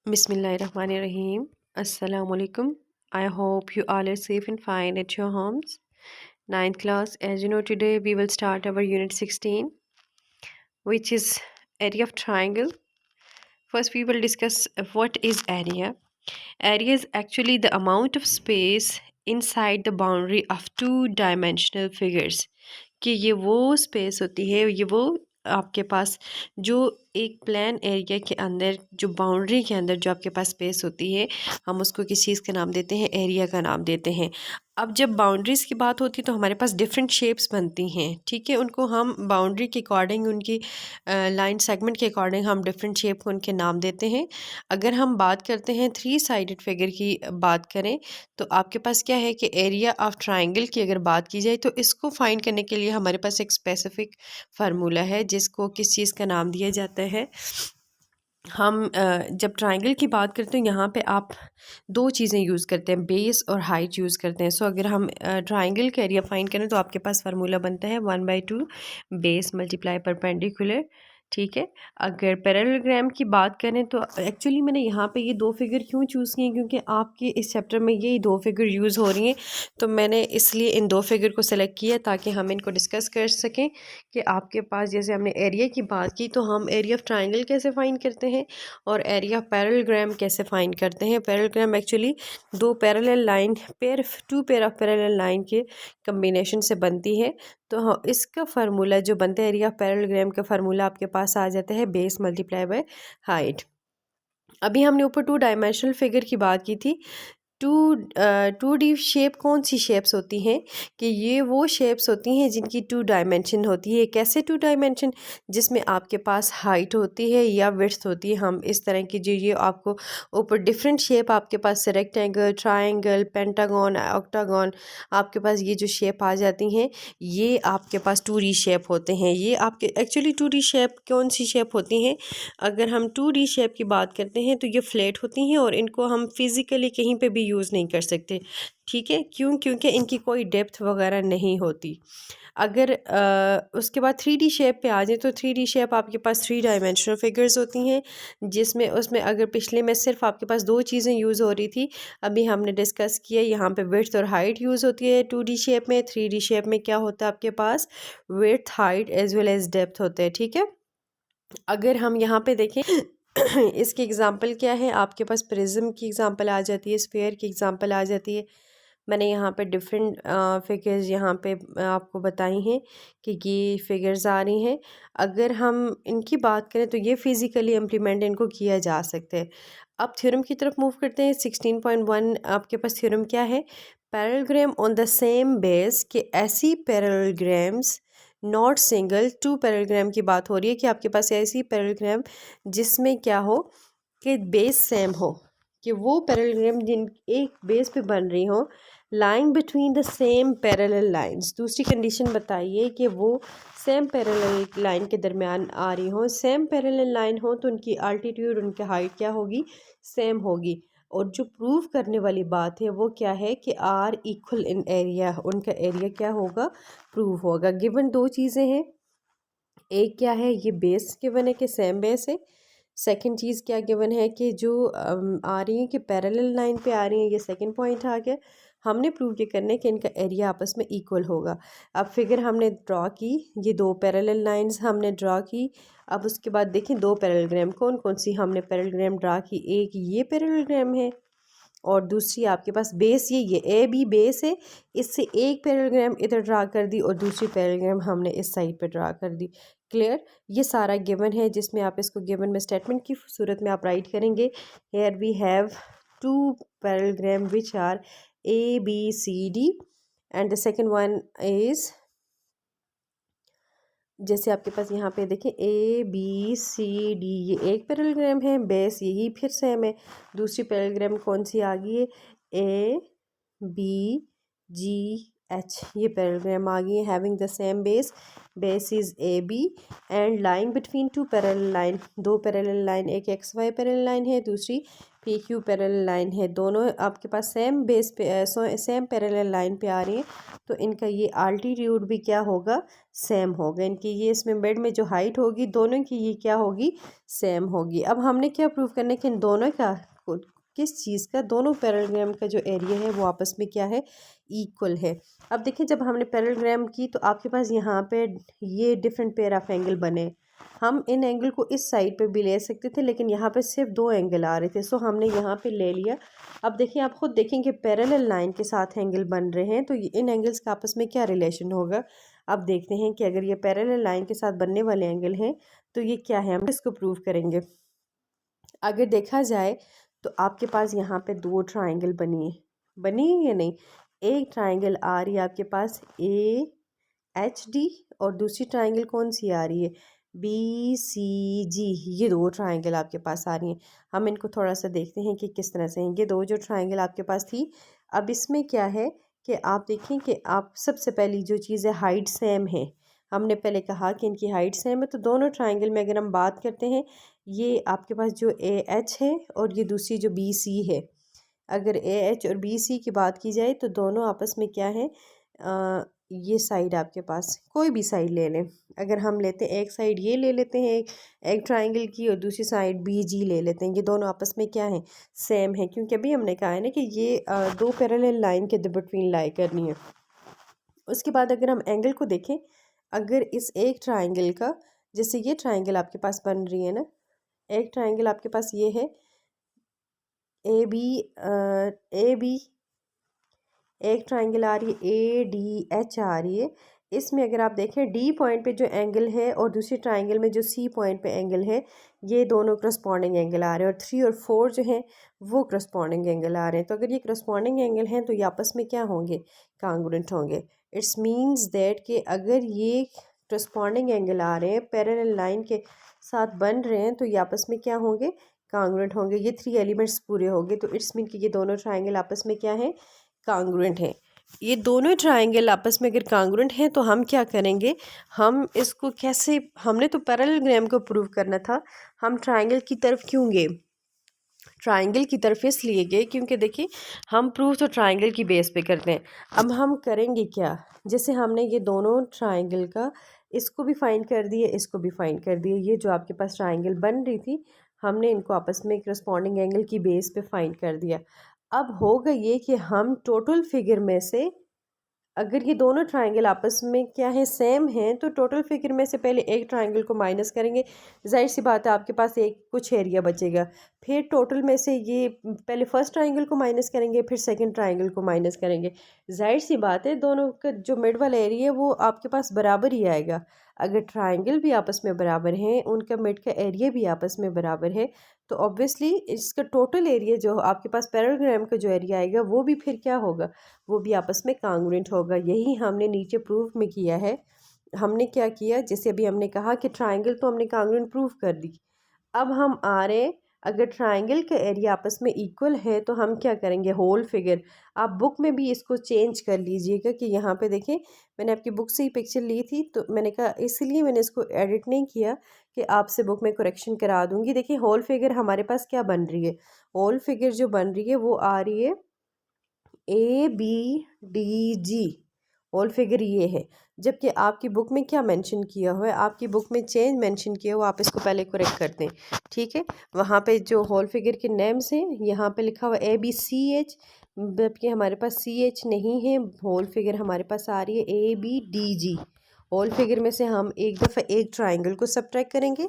Bismillahirrahmanirrahim. Assalamu alaikum. I hope you all are safe and fine at your homes. Ninth class, as you know, today we will start our unit 16, which is area of triangle. First, we will discuss what is area. Area is actually the amount of space inside the boundary of two-dimensional figures. कि ये वो space होती है, ये वो आपके पास जो एक प्लान एरिया के अंदर, जो बाउंड्री के अंदर जो आपके पास स्पेस होती है, हम उसको किस चीज़ का नाम देते हैं? एरिया का नाम देते हैं। अब जब बाउंड्रीज़ की बात होती है तो हमारे पास डिफरेंट शेप्स बनती हैं, ठीक है। उनको हम बाउंड्री के अकॉर्डिंग, उनकी लाइन सेगमेंट के अकॉर्डिंग हम डिफरेंट शेप को उनके नाम देते हैं। अगर हम बात करते हैं थ्री साइडेड फिगर की बात करें तो आपके पास क्या है कि एरिया ऑफ ट्राइंगल की अगर बात की जाए तो इसको फाइंड करने के लिए हमारे पास एक स्पेसिफिक फार्मूला है जिसको किस चीज़ का नाम दिया जाता है। हम जब ट्राइंगल की बात करते हैं यहाँ पे आप दो चीज़ें यूज़ करते हैं, बेस और हाइट यूज़ करते हैं। सो अगर हम ट्राइंगल का एरिया फाइंड करें तो आपके पास फार्मूला बनता है 1/2 बेस मल्टीप्लाई परपेंडिकुलर, ठीक है। अगर पैरेललोग्राम की बात करें तो एक्चुअली मैंने यहाँ पे ये दो फिगर क्यों चूज़ किए, क्योंकि आपके इस चैप्टर में ये दो फिगर यूज़ हो रही हैं, तो मैंने इसलिए इन दो फिगर को सेलेक्ट किया ताकि हम इनको डिस्कस कर सकें कि आपके पास, जैसे हमने एरिया की बात की तो हम एरिया ऑफ ट्राइंगल कैसे फाइंड करते हैं और एरिया ऑफ पैरेललोग्राम कैसे फाइंड करते हैं। पैरेललोग्राम एक्चुअली दो parallel line two pair of parallel line के कम्बिनेशन से बनती है। तो हाँ, इसका फार्मूला जो बनता है एरिया ऑफ पैरेललोग्राम का फार्मूला आपके पास आ जाता है बेस मल्टीप्लाई बाय हाइट। अभी हमने ऊपर टू डायमेंशनल फिगर की बात की थी। टू डी शेप कौन सी शेप्स होती हैं कि ये वो शेप्स होती हैं जिनकी टू डायमेंशन होती है। कैसे टू डायमेंशन? जिसमें आपके पास हाइट होती है या विड्थ होती है। हम इस तरह की जो ये आपको ऊपर डिफरेंट शेप आपके पास रेक्टेंगल, ट्रायंगल, पेंटागन, ऑक्टागन, आपके पास ये जो शेप आ जाती हैं, ये आपके पास टू डी शेप होते हैं। ये आपके एक्चुअली टू डी शेप कौन सी शेप होती हैं? अगर हम टू डी शेप की बात करते हैं तो ये फ्लैट होती हैं और इनको हम फिज़िकली कहीं पे भी यूज़ नहीं कर सकते, ठीक है। क्यों? क्योंकि इनकी कोई डेप्थ वगैरह नहीं होती। अगर उसके बाद थ्री डी शेप पे आ जाए तो थ्री डी शेप आपके पास थ्री डायमेंशनल फिगर्स होती हैं, जिसमें उसमें अगर पिछले में सिर्फ आपके पास दो चीज़ें यूज़ हो रही थी, अभी हमने डिस्कस किया यहाँ पे विड्थ और हाइट यूज़ होती है टू डी शेप में। थ्री डी शेप में क्या होता है? आपके पास width, height as well as depth होते हैं, ठीक है। अगर हम यहाँ पे देखें इसकी एग्ज़ाम्पल क्या है? आपके पास प्रिज्म की एग्ज़ाम्पल आ जाती है, स्फेयर की एग्ज़ाम्पल आ जाती है। मैंने यहाँ पे डिफरेंट फिगर्स यहाँ पे आपको बताई हैं कि ये फिगर्स आ रही हैं। अगर हम इनकी बात करें तो ये फिज़िकली इम्प्लीमेंट इनको किया जा सकता है। अब थ्योरम की तरफ मूव करते हैं। 16.1 आपके पास थ्योरम क्या है? Parallelogram on the same base, कि ऐसी parallelograms not single, two parallelogram की बात हो रही है कि आपके पास ऐसी पैरेललोग्राम जिसमें क्या हो कि बेस सेम हो, कि वो पैरेललोग्राम जिन एक बेस पे बन रही हो, line between the same parallel lines. दूसरी कंडीशन बताइए कि वो सेम पैरेलल लाइन के दरमियान आ रही हो। सेम पैरेलल लाइन हो तो उनकी अल्टीट्यूड, उनकी हाइट क्या होगी? सेम होगी। और जो प्रूव करने वाली बात है वो क्या है कि आर इक्वल इन एरिया, उनका एरिया क्या होगा? प्रूव होगा। गिवन दो चीज़ें हैं, एक क्या है? ये बेस गिवन है कि सेम बेस है। सेकंड चीज़ क्या गिवन है कि जो आ रही है कि पैरेलल लाइन पे आ रही है, ये सेकंड पॉइंट आ गया। हमने प्रूव ये करना है कि इनका एरिया आपस में इक्वल होगा। अब फिगर हमने ड्रॉ की, ये दो पैरेलल लाइंस हमने ड्रॉ की। अब उसके बाद देखें दो पैरेललोग्राम कौन कौन सी हमने पैरेललोग्राम ड्रॉ की। एक ये पैरेललोग्राम है और दूसरी आपके पास बेस, ये ए बी बेस है, इससे एक पैरेललोग्राम इधर ड्रा कर दी और दूसरी पैरेललोग्राम हमने इस साइड पे ड्रा कर दी। क्लियर? ये सारा गिवन है जिसमें आप इसको गिवन में स्टेटमेंट की सूरत में आप राइट करेंगे। Here we have two parallelogram which are A B C D and the second one is, जैसे आपके पास यहाँ पे देखें ए बी सी डी, ये एक पैरेललोग्राम है, बेस यही फिर सेम है। दूसरी पैरेललोग्राम कौन सी आ गई है? ए बी जी एच, ये पैरेललोग्राम आ गई है। Having the same base, base is A B and line between two parallel line, दो पैरेलल लाइन, एक एक्स वाई पैरेलल लाइन है, दूसरी पी क्यू पैरेलल लाइन है, दोनों आपके पास सेम बेस पे सेम पैरेलल लाइन पे आ रही हैं, तो इनका ये आल्टीट्यूड भी क्या होगा, सेम होगा। इनकी ये इसमें बेड में जो हाइट होगी दोनों की ये क्या होगी, सेम होगी। अब हमने क्या प्रूव करना है कि इन दोनों का किस चीज़ का, दोनों पैरेललोग्राम का जो एरिया है वो आपस में क्या है, इक्वल है। अब देखिए जब हमने पैरेललोग्राम की तो आपके पास यहाँ पे ये डिफरेंट पेयर ऑफ एंगल बने, हम इन एंगल को इस साइड पे भी ले सकते थे लेकिन यहाँ पे सिर्फ दो एंगल आ रहे थे, सो हमने यहाँ पे ले लिया। अब देखिए आप खुद देखेंगे पैरेलल लाइन के साथ एंगल बन रहे हैं तो इन एंगल्स का आपस में क्या रिलेशन होगा। अब देखते हैं कि अगर ये पैरेलल लाइन के साथ बनने वाले एंगल हैं तो ये क्या है, हम इसको प्रूव करेंगे। अगर देखा जाए तो आपके पास यहाँ पे दो ट्राइंगल बनी है या नहीं। एक ट्राइंगल आ रही है आपके पास ए एच डी और दूसरी ट्राइंगल कौन सी आ रही है, बी सी जी। ये दो ट्राइंगल आपके पास आ रही हैं। हम इनको थोड़ा सा देखते हैं कि किस तरह से हैं ये दो जो ट्राइंगल आपके पास थी। अब इसमें क्या है कि आप देखें कि आप सबसे पहली जो चीज़ है हाइट सेम है। हमने पहले कहा कि इनकी हाइट सेम है, तो दोनों ट्राइंगल में अगर हम बात करते हैं, ये आपके पास जो ए एच है और ये दूसरी जो बी सी है, अगर ए एच और बी सी की बात की जाए तो दोनों आपस में क्या है, ये साइड आपके पास कोई भी साइड ले लें। अगर हम लेते हैं एक साइड ये ले लेते हैं एक ट्राइंगल की और दूसरी साइड बी जी ले लेते हैं, ये दोनों आपस में क्या है, सेम है, क्योंकि अभी हमने कहा है ना कि ये दो पैरेलल लाइन के बिटवीन लाई करनी है। उसके बाद अगर हम एंगल को देखें, अगर इस एक ट्राइंगल का, जैसे ये ट्राइंगल आपके पास बन रही है ना, एक ट्राइंगल आपके पास ये है ए बी, एक ट्राइंगल आ रही है ए डी एच आ रही है। इसमें अगर आप देखें डी पॉइंट पे जो एंगल है और दूसरी ट्राइंगल में जो सी पॉइंट पे एंगल है, ये दोनों करस्पॉन्डिंग एंगल आ रहे हैं और 3 और 4 जो हैं वो करस्पॉन्डिंग एंगल आ रहे हैं। तो अगर ये करस्पॉन्डिंग एंगल हैं तो ये आपस में क्या होंगे, कांग्रुएंट होंगे। इट्स मीन्स दैट कि अगर ये करस्पॉन्डिंग एंगल आ रहे हैं पैरेलल लाइन के साथ बन रहे हैं तो ये आपस में क्या होंगे, कांग्रुएंट होंगे। ये 3 एलिमेंट्स पूरे होंगे, तो इट्स मीन कि ये दोनों ट्राइंगल आपस में क्या है, कांग्रुएंट है। ये दोनों ट्राइंगल आपस में अगर कांग्रुएंट हैं तो हम क्या करेंगे, हम इसको कैसे, हमने तो पैरेललोग्राम को प्रूव करना था, हम ट्राइंगल की तरफ क्यों गए, ट्राइंगल की तरफ इसलिए गए क्योंकि देखिए हम प्रूव तो ट्राइंगल की बेस पे करते हैं। अब हम करेंगे क्या, जैसे हमने ये दोनों ट्राइंगल का, इसको भी फाइंड कर दिए, इसको भी फाइंड कर दिए, ये जो आपके पास ट्राइंगल बन रही थी हमने इनको आपस में करस्पॉन्डिंग एंगल की बेस पे फाइंड कर दिया। अब होगा ये कि हम टोटल फिगर में से, अगर ये दोनों ट्राइंगल आपस में क्या है, सेम हैं, तो टोटल फिगर में से पहले एक ट्राइंगल को माइनस करेंगे, जाहिर सी बात है आपके पास एक कुछ एरिया बचेगा। फिर टोटल में से ये पहले फर्स्ट ट्राइंगल को माइनस करेंगे, फिर सेकंड ट्राइंगल को माइनस करेंगे। जाहिर सी बात है दोनों का जो मिड वाला एरिया है वो आपके पास बराबर ही आएगा। अगर ट्राइंगल भी आपस में बराबर हैं, उनका मिड का एरिया भी आपस में बराबर है, तो ऑब्वियसली इसका टोटल एरिया जो आपके पास पैरेललोग्राम का जो एरिया आएगा वो भी फिर क्या होगा, वो भी आपस में कांग्रुएंट होगा। यही हमने नीचे प्रूफ में किया है। हमने क्या किया, जैसे अभी हमने कहा कि ट्राइंगल तो हमने कांग्रुएंट प्रूफ कर दी। अब हम आ रहे हैं, अगर ट्राइंगल का एरिया आपस में इक्वल है तो हम क्या करेंगे, होल फिगर। आप बुक में भी इसको चेंज कर लीजिएगा कि यहाँ पे देखें, मैंने आपकी बुक से ही पिक्चर ली थी तो मैंने कहा इसलिए मैंने इसको एडिट नहीं किया कि आपसे बुक में करेक्शन करा दूँगी। देखिए होल फिगर हमारे पास क्या बन रही है, होल फिगर जो बन रही है वो आ रही है A B D G, whole figure ये है। जबकि आपकी बुक में क्या मेंशन किया हुआ है, आपकी बुक में चेंज मेंशन किया हुआ, आप इसको पहले करेक्ट कर दें, ठीक है। वहाँ पे जो होल फिगर के नेम्स हैं यहाँ पे लिखा हुआ ए बी सी एच, जबकि हमारे पास सी एच नहीं है, होल फिगर हमारे पास आ रही है A B D G. Whole figure में से हम एक दफ़ा एक ट्राइंगल को सब्ट्रैक्ट करेंगे।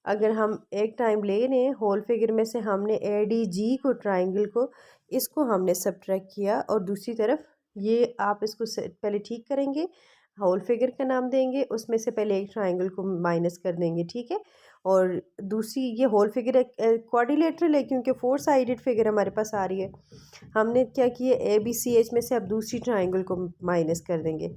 अगर हम एक टाइम ले लें होल फिगर में से, हमने ए डी जी को, ट्राइंगल को, इसको हमने सब्ट्रैक्ट किया और दूसरी तरफ ये आप इसको पहले ठीक करेंगे, होल फिगर का नाम देंगे, उसमें से पहले एक ट्राइंगल को माइनस कर देंगे, ठीक है। और दूसरी ये होल फिगर क्वाड्रिलेटरल है क्योंकि 4 साइडेड फिगर हमारे पास आ रही है। हमने क्या किया, ए बी सी एच में से अब दूसरी ट्राइंगल को माइनस कर देंगे।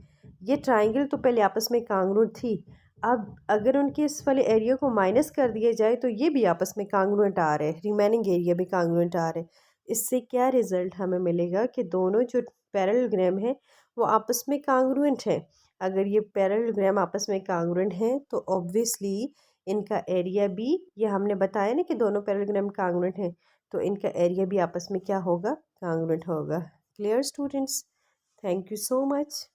ये ट्राइंगल तो पहले आपस में कांग्रुएंट थी, अब अगर उनके इस वाले एरिया को माइनस कर दिया जाए तो ये भी आपस में कांग्रुएंट आ रहे हैं, रिमेनिंग एरिया भी कांग्रुएंट आ रहे हैं। इससे क्या रिज़ल्ट हमें मिलेगा कि दोनों जो पैरेललोग्राम है वो आपस में कांग्रुएंट हैं। अगर ये पैरेललोग्राम आपस में कांग्रुएंट हैं तो ऑब्वियसली इनका एरिया भी, ये हमने बताया ना कि दोनों पैरेललोग्राम कांग्रुएंट हैं, तो इनका एरिया भी आपस में क्या होगा, कांग्रुएंट होगा। Clear students? Thank you so much.